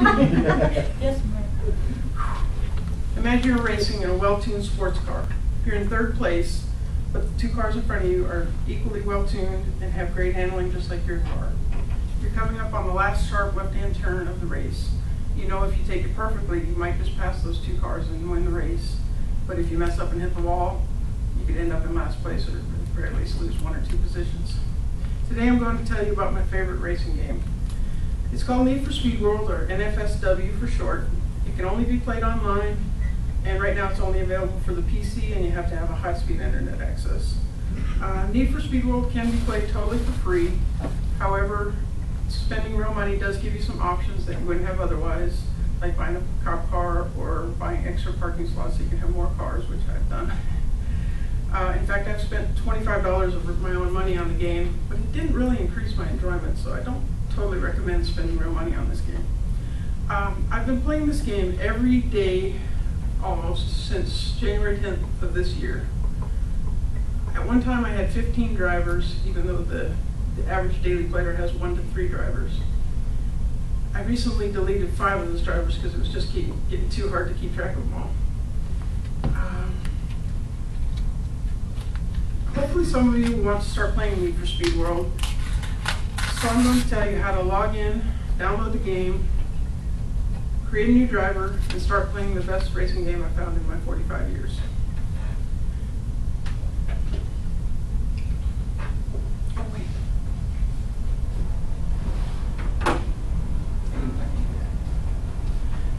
Yes, ma'am. Imagine you're racing in a well-tuned sports car. You're in third place, but the two cars in front of you are equally well-tuned and have great handling just like your car. You're coming up on the last sharp left-hand turn of the race. You know if you take it perfectly, you might just pass those two cars and win the race. But if you mess up and hit the wall, you could end up in last place or at least lose one or two positions. Today I'm going to tell you about my favorite racing game. It's called Need for Speed World, or NFSW for short. It can only be played online, and right now it's only available for the PC, and you have to have a high-speed internet access. Need for Speed World can be played totally for free. However, spending real money does give you some options that you wouldn't have otherwise, like buying a cop car or buying extra parking slots so you can have more cars, which I've done. In fact, I've spent $25 of my own money on the game, but it didn't really increase my enjoyment, so I don't totally recommend spending real money on this game. I've been playing this game every day almost since January 10th of this year. At one time I had 15 drivers, even though the average daily player has 1 to 3 drivers. I recently deleted 5 of those drivers because it was just getting too hard to keep track of them all. Hopefully some of you want to start playing Need for Speed World. So I'm going to tell you how to log in, download the game, create a new driver, and start playing the best racing game I've found in my 45 years. Oh, wait.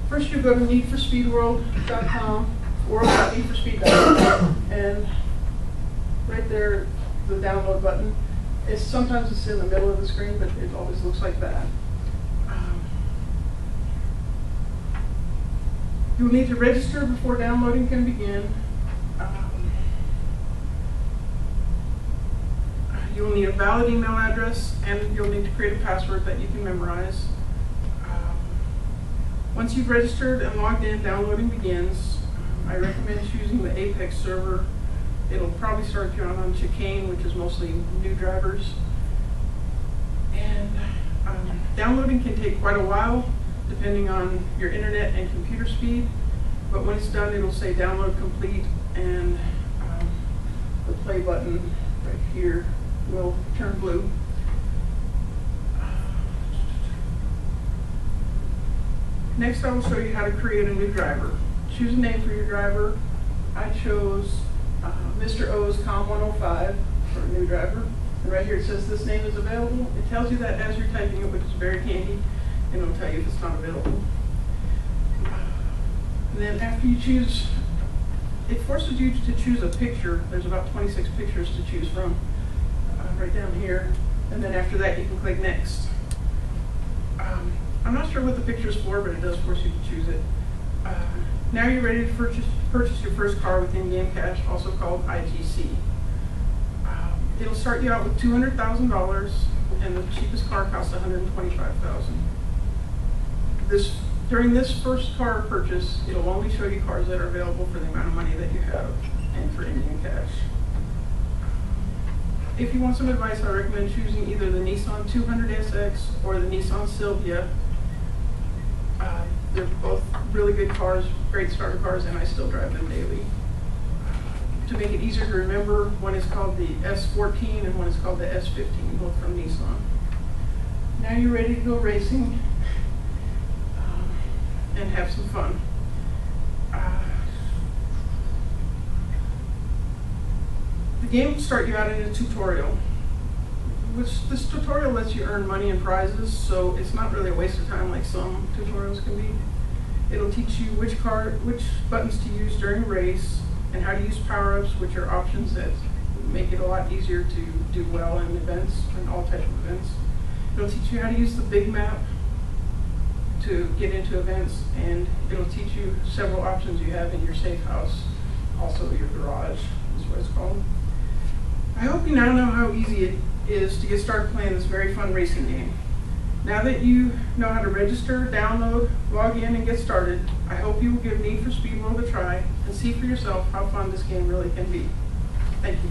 First you go to needforspeedworld.com, world.needforspeed.com, and right there, the download button. Sometimes it's in the middle of the screen, but it always looks like that. You'll need to register before downloading can begin. You'll need a valid email address, and you'll need to create a password that you can memorize. Once you've registered and logged in, downloading begins. I recommend choosing the Apex server. It'll probably start you on Chicane, which is mostly new drivers. And downloading can take quite a while, depending on your internet and computer speed. But when it's done, it'll say download complete, and the play button right here will turn blue. Next, I will show you how to create a new driver. Choose a name for your driver. I chose Mr. O's COM 105 for a new driver. And right here it says this name is available. It tells you that as you're typing it, which is very handy, and it'll tell you if it's not available. And then after you choose, it forces you to choose a picture. There's about 26 pictures to choose from right down here. And then after that you can click next. I'm not sure what the picture is for, but it does force you to choose it. Now you're ready to purchase your first car with in-game cash, also called IGC. It'll start you out with $200,000, and the cheapest car costs $125,000. During this first car purchase, it'll only show you cars that are available for the amount of money that you have and for in-game cash. If you want some advice, I recommend choosing either the Nissan 200SX or the Nissan Silvia. They're both really good cars, great starter cars, and I still drive them daily. To make it easier to remember, one is called the S14 and one is called the S15, both from Nissan. Now you're ready to go racing and have some fun. The game will start you out in a tutorial. This tutorial lets you earn money and prizes, so it's not really a waste of time like some tutorials can be. It'll teach you which buttons to use during a race, and how to use power-ups, which are options that make it a lot easier to do well in events, in all types of events. It'll teach you how to use the big map to get into events, and it'll teach you several options you have in your safe house, also your garage is what it's called. I hope you now know how easy it is to get started playing this very fun racing game. Now that you know how to register, download, log in, and get started, I hope you will give Need for Speed World a try and see for yourself how fun this game really can be. Thank you.